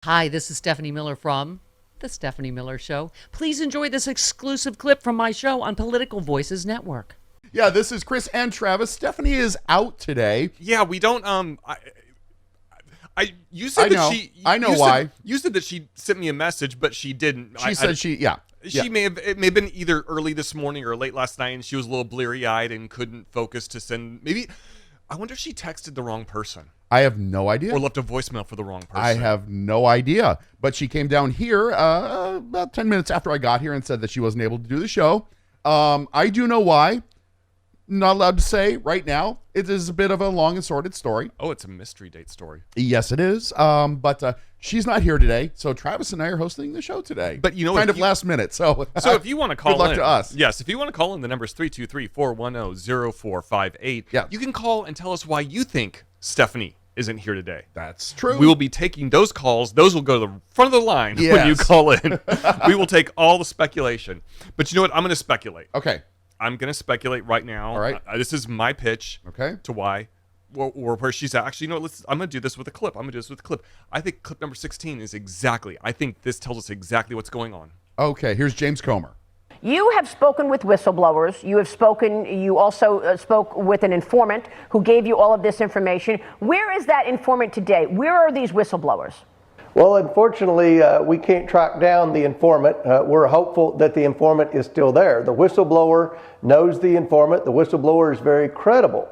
Hi, this is Stephanie Miller from The Stephanie Miller Show. Please enjoy this exclusive clip from my show on Political Voices Network. Yeah, this is Chris and Travis. Stephanie is out today. Yeah, we don't. You said that she. I know why. You said that she sent me a message, but she didn't. She said she. She may have. It may have been either early this morning or late last night, and she was a little bleary-eyed and couldn't focus to send. Maybe. I wonder if she texted the wrong person. I have no idea. Or left a voicemail for the wrong person. I have no idea. But she came down here about 10 minutes after I got here and said that she wasn't able to do the show. I do know why. Not allowed to say right now. It is a bit of a long and sordid story. Oh, it's a mystery date story. Yes, it is. But she's not here today, so Travis and I are hosting the show today. But you know, kind of last minute. So if you want to call good luck in, to us. Yes, if you want to call in, the number is 323-410-0458. Yeah. You can call and tell us why you think Stephanie isn't here today. That's true. We will be taking those calls. Those will go to the front of the line when you call in. We will take all the speculation. But you know what? I'm going to speculate. Okay. I'm going to speculate right now. All right. This is my pitch. Okay. To why, or where she's at. Actually, you know what? I'm going to do this with a clip. I think clip number 16 is exactly. I think this tells us exactly what's going on. Okay. Here's James Comer. You have spoken with whistleblowers. You also spoke with an informant who gave you all of this information. Where is that informant today? Where are these whistleblowers? Well, unfortunately, we can't track down the informant. We're hopeful that the informant is still there. The whistleblower knows the informant. The whistleblower is very credible.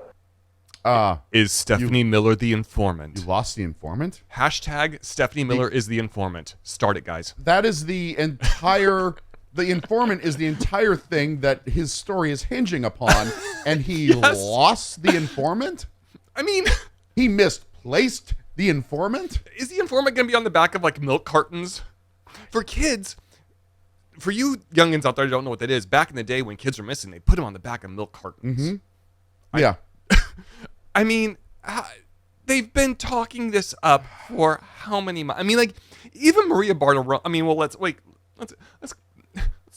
Is Stephanie Miller the informant? You lost the informant? Hashtag Stephanie Miller is the informant. Start it, guys. That is the entire... The informant is the entire thing that his story is hinging upon, and he lost the informant? I mean... He misplaced the informant? Is the informant going to be on the back of, like, milk cartons? For kids, for you youngins out there who don't know what that is, back in the day when kids were missing, they put them on the back of milk cartons. Mm-hmm. Yeah. I mean, they've been talking this up for how many months? I mean, like, even Maria Bartiromo... I mean, well, let's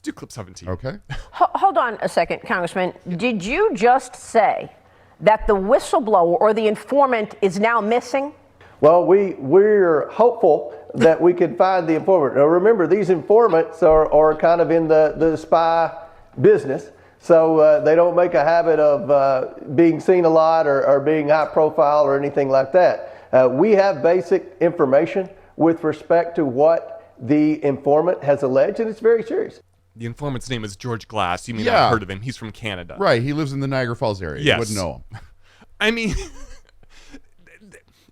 do clip 17. Okay. Hold on a second, Congressman. Did you just say that the whistleblower or the informant is now missing? Well, we're hopeful that we can find the informant. Now, remember, these informants are kind of in the spy business, so they don't make a habit of being seen a lot or being high profile or anything like that. We have basic information with respect to what the informant has alleged, and it's very serious. The informant's name is George Glass. You may not have heard of him. He's from Canada. Right. He lives in the Niagara Falls area. Yes. You wouldn't know him. I mean,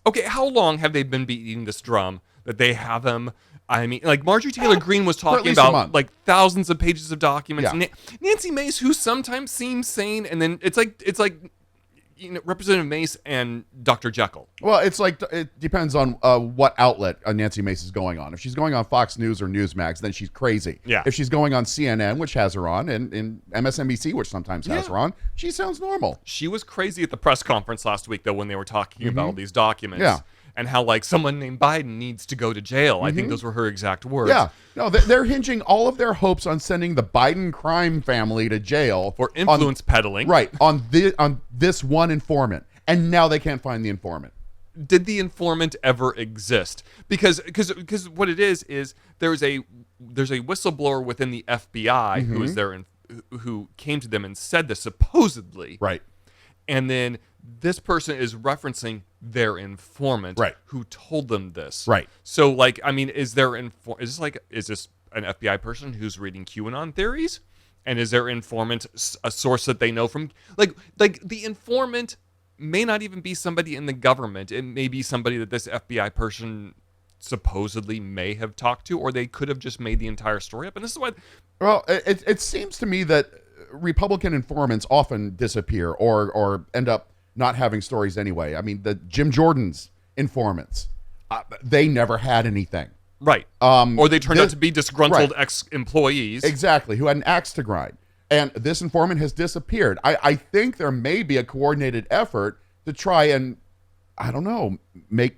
okay, how long have they been beating this drum that they have him? I mean, like Marjorie Taylor Greene was talking about like thousands of pages of documents. Yeah. Nancy Mace, who sometimes seems sane, and then it's like Representative Mace and Dr. Jekyll. Well, it's like it depends on what outlet Nancy Mace is going on. If she's going on Fox News or Newsmax, then she's crazy. Yeah. If she's going on CNN, which has her on, and MSNBC, which sometimes has her on, she sounds normal. She was crazy at the press conference last week, though, when they were talking about all these documents. Yeah. And how, like, someone named Biden needs to go to jail. I think those were her exact words. Yeah. No, they're hinging all of their hopes on sending the Biden crime family to jail. For influence peddling. Right. On this one informant. And now they can't find the informant. Did the informant ever exist? Because what it is there's a whistleblower within the FBI who is there and who came to them and said this supposedly. Right. And then this person is referencing their informant who told them this. Right. So, like, I mean, is this an FBI person who's reading QAnon theories? And is their informant a source that they know from, like the informant may not even be somebody in the government. It may be somebody that this FBI person supposedly may have talked to, or they could have just made the entire story up. And this is what... Well, it seems to me that Republican informants often disappear or end up not having stories anyway. I mean, the Jim Jordan's informants, they never had anything. Right. Or they turned out to be disgruntled ex-employees. Exactly, who had an axe to grind. And this informant has disappeared. I think there may be a coordinated effort to try and, I don't know, make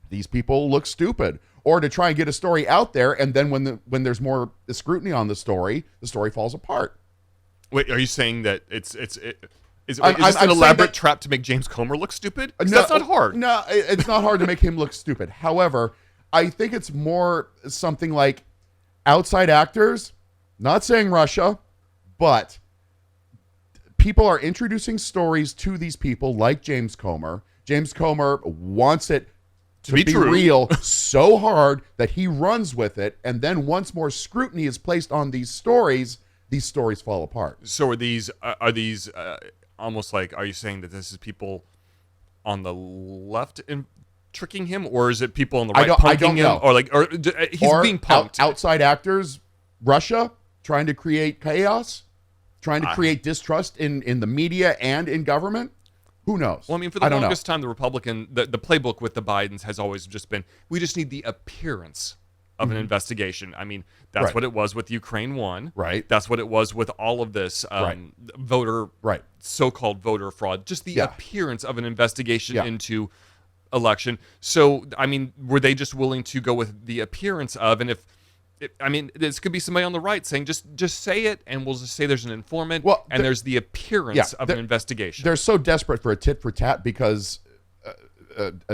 these people look stupid, or to try and get a story out there, and then when there's more scrutiny on the story falls apart. Wait, are you saying that is this I'm an elaborate trap to make James Comer look stupid? That's not hard. No, it's not hard to make him look stupid. However, I think it's more something like outside actors, not saying Russia, but people are introducing stories to these people like James Comer. James Comer wants it to be true. real so hard that he runs with it. And then once more scrutiny is placed on these stories fall apart. So are these almost like, are you saying that this is people on the left tricking him, or is it people on the right I punking don't him, know. or he's being punked? Outside actors, Russia trying to create chaos, trying to create distrust in the media and in government. Who knows? Well, I mean, for the longest time, the playbook with the Bidens has always just been, we just need the appearance of an investigation. I mean, that's Right. what it was with Ukraine 1. Right. That's what it was with all of this so-called voter fraud. Just the appearance of an investigation into election. So, I mean, were they just willing to go with the appearance of, and this could be somebody on the right saying, just say it, and we'll just say there's an informant, and there's the appearance of an investigation. They're so desperate for a tit for tat because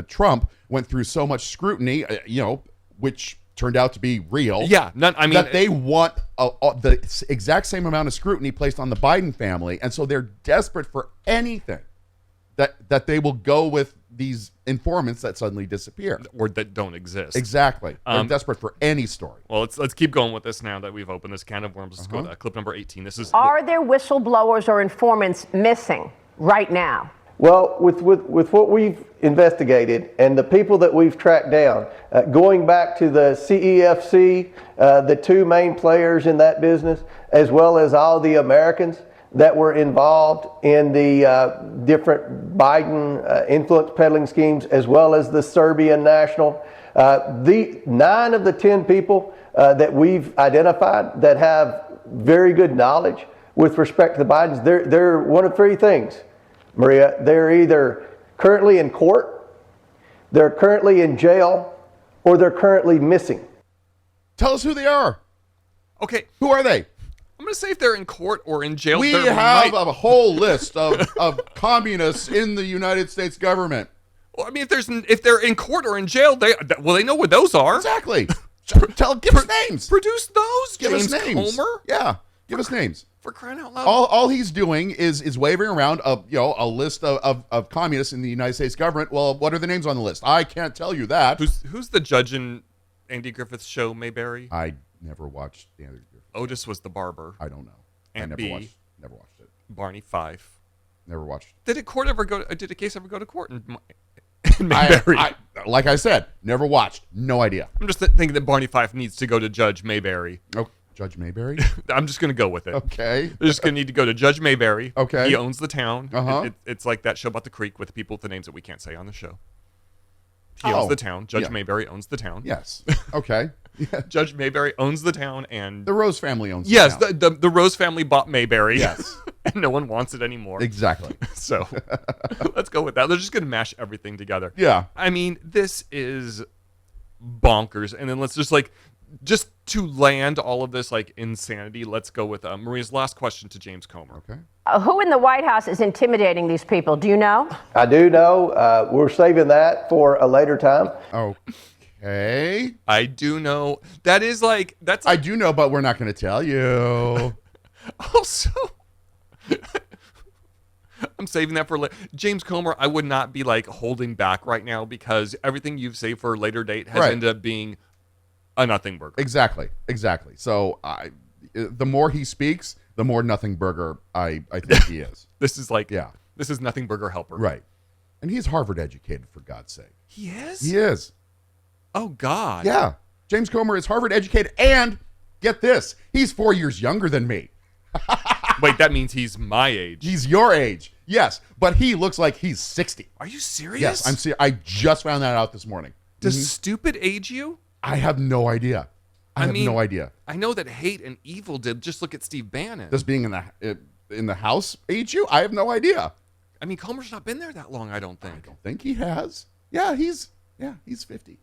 Trump went through so much scrutiny, which turned out to be real. Yeah, that they want the exact same amount of scrutiny placed on the Biden family, and so they're desperate for anything that they will go with these informants that suddenly disappear or that don't exist. Exactly. They're desperate for any story. Well, let's keep going with this now that we've opened this can of worms. Let's go to clip number 18. This is Are there whistleblowers or informants missing right now? Well, with what we've investigated and the people that we've tracked down, going back to the CEFC, the two main players in that business, as well as all the Americans that were involved in the different Biden influence peddling schemes, as well as the Serbian national. The 9 of the 10 people that we've identified that have very good knowledge with respect to the Bidens, they're one of 3 things, Maria. They're either currently in court, they're currently in jail, or they're currently missing. Tell us who they are. Okay. Who are they? I'm going to say if they're in court or in jail. We have a whole list of communists in the United States government. Well, I mean, if they're in court or in jail, they know what those are. Exactly. Give us names. Produce those. Give James us names. Comer. Yeah. Give us names. For crying out loud. All he's doing is waving around a list of communists in the United States government. Well, what are the names on the list? I can't tell you that. Who's the judge in Andy Griffith's show, Mayberry? I never watched Andy Griffith. Otis was the barber. I don't know. And I never watched it. Barney Fife. Never watched. Did a case ever go to court in Mayberry? Like I said, never watched. No idea. I'm just thinking that Barney Fife needs to go to Judge Mayberry. Oh, Judge Mayberry? I'm just going to go with it. Okay. They're just going to need to go to Judge Mayberry. Okay. He owns the town. Uh-huh. It's like that show about the creek with people with the names that we can't say on the show. He owns the town. Judge Mayberry owns the town. Yes. Okay. Yeah. Judge Mayberry owns the town, and the Rose family owns yes, the town. the Rose family bought Mayberry. Yes. And no one wants it anymore. Exactly. So let's go with that. They're just going to mash everything together. Yeah. I mean, this is bonkers. And then let's just to land all of this insanity, let's go with Maria's last question to James Comer. Okay. Who in the White House is intimidating these people? Do you know? I do know. We're saving that for a later time. Okay. I do know. That's. I do know, but we're not going to tell you. Also, I'm saving that for later. James Comer, I would not be holding back right now because everything you've saved for a later date has ended up being a nothing burger. Exactly. So the more he speaks, the more nothing burger I think he is. This is nothing burger helper. Right. And he's Harvard educated, for God's sake. He is? He is. Oh, God. Yeah. James Comer is Harvard educated, and get this, he's 4 years younger than me. Wait, that means he's my age. He's your age. Yes, but he looks like he's 60. Are you serious? Yes, I'm serious. I just found that out this morning. Does stupid age you? I have no idea. I have no idea. I know that hate and evil did. Just look at Steve Bannon. Does being in the house age you? I have no idea. I mean, Comer's not been there that long, I don't think. I don't think he has. Yeah, he's 50.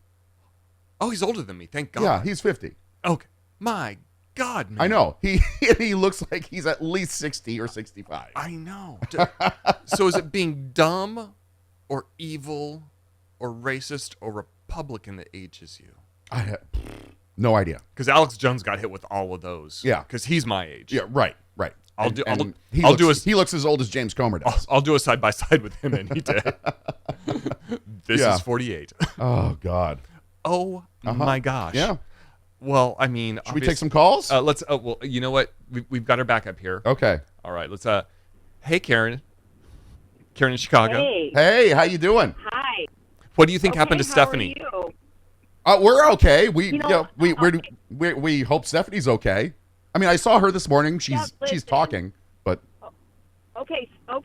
Oh, he's older than me. Thank God. Yeah, he's 50. Okay. My God, man. I know. He looks like he's at least 60 or 65. I know. So is it being dumb or evil or racist or Republican that ages you? I have no idea. Because Alex Jones got hit with all of those. Yeah. Because he's my age. Yeah, right. He looks as old as James Comer does. I'll do a side by side with him, and he did. This Yeah. is 48. Oh God. Oh my gosh. Yeah. Well, I mean, Should we take some calls? Let's. Well, you know what? We've got her back up here. Okay. All right. Let's. Hey, Karen. Karen in Chicago. Hey. Hey, how you doing? Hi. What do you think happened to How Stephanie? Are you? We're okay. We know, we hope Stephanie's okay. I mean, I saw her this morning. She's listen. talking, but Okay. So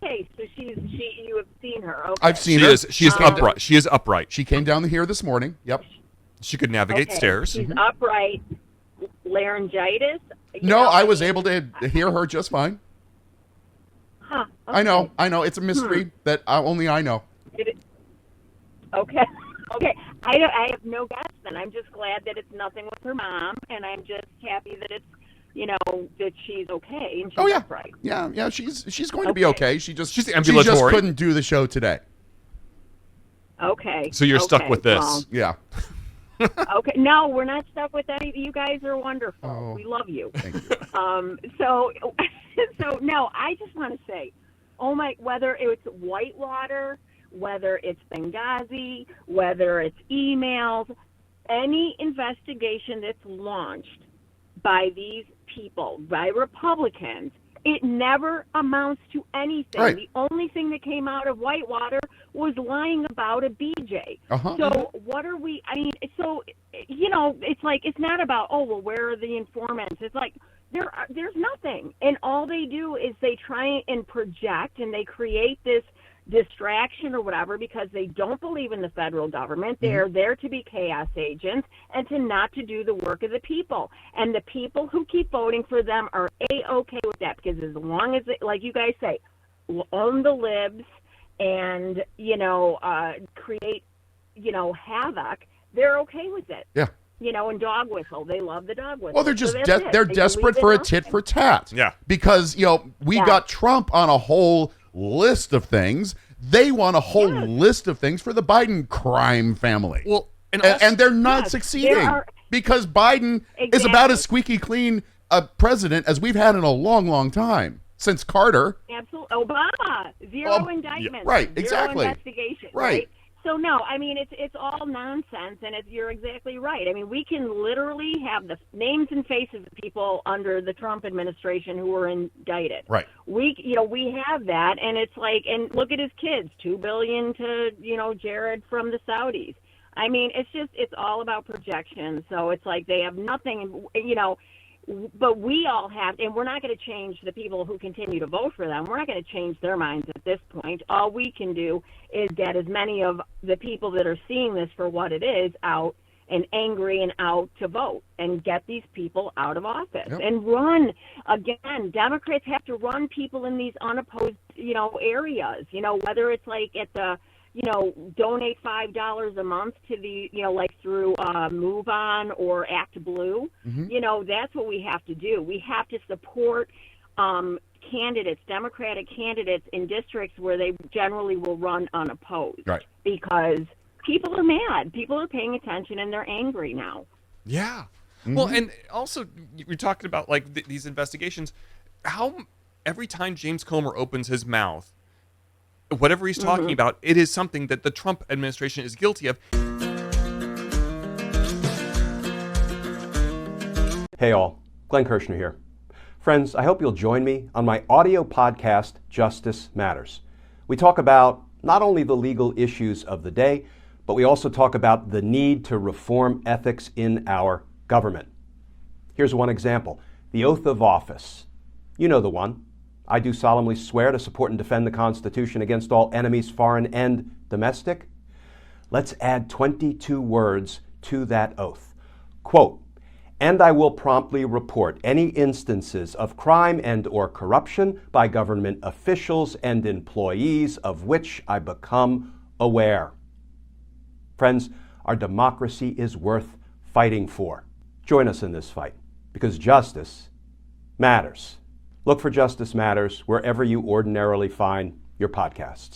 you have seen her. Okay. I've seen She her. is. She is upright. She is upright. She came down here this morning. Yep. She could navigate Okay. stairs. She's upright. Laryngitis. You No, know, I was able to hear her just fine. Huh. I know. It's a mystery that only I know. Okay. Okay. I have no guess then. I'm just glad that it's nothing with her mom, and I'm just happy that it's, that she's okay and she's Oh yeah, upright. yeah. She's going to be okay. She's She's ambulatory. couldn't do the show today. Okay. So you're stuck with this. Well, Yeah. okay. No, we're not stuck with any. You guys are wonderful. Oh. We love you. Thank you. So no, I just want to say, whether it's Whitewater, whether it's Benghazi, whether it's emails, any investigation that's launched by these people, by Republicans, it never amounts to anything. Right. The only thing that came out of Whitewater was lying about a BJ. Uh-huh. So what are we, it's like, it's not about, where are the informants? It's like, there's nothing. And all they do is they try and project, and they create this distraction or whatever because they don't believe in the federal government. They're there to be chaos agents and to not to do the work of the people. And the people who keep voting for them are A-okay with that, because as long as, like you guys say, own the libs and, create, havoc, they're okay with it. Yeah. And dog whistle. They love the dog whistle. Well, they're just So that's it. they're They desperate believe for in a tit nothing. for tat. Yeah. Because we got Trump on a whole list of things. They want a whole list of things for the Biden crime family. Well, and they're not Yes, succeeding there are- because Biden is about as squeaky clean a president as we've had in a long, long time since Carter. Absolutely. Obama, zero indictments. right, zero exactly. investigation. Right. So no, I mean it's all nonsense, and you're exactly right. I mean, we can literally have the names and faces of people under the Trump administration who were indicted. Right. We have that, and it's like, and look at his kids, $2 billion to Jared from the Saudis. I mean, it's all about projection. So it's like they have nothing, but we all have, and we're not going to change the people who continue to vote for them. We're not going to change their minds at this point. All we can do is get as many of the people that are seeing this for what it is out and angry and out to vote and get these people out of office and run. Again, Democrats have to run people in these unopposed, areas, whether it's like at the, donate $5 a month to the, like through Move On or Act Blue. That's what we have to do. We have to support candidates, Democratic candidates in districts where they generally will run unopposed. Right. Because people are mad. People are paying attention and they're angry now. Yeah. Well, and also you're talking about like these investigations. How every time James Comer opens his mouth, whatever he's talking about, it is something that the Trump administration is guilty of. Hey all, Glenn Kirschner here. Friends, I hope you'll join me on my audio podcast, Justice Matters. We talk about not only the legal issues of the day, but we also talk about the need to reform ethics in our government. Here's one example, the oath of office. You know the one. I do solemnly swear to support and defend the Constitution against all enemies, foreign and domestic. Let's add 22 words to that oath. Quote, and I will promptly report any instances of crime and or corruption by government officials and employees of which I become aware. Friends, our democracy is worth fighting for. Join us in this fight because justice matters. Look for Justice Matters wherever you ordinarily find your podcasts.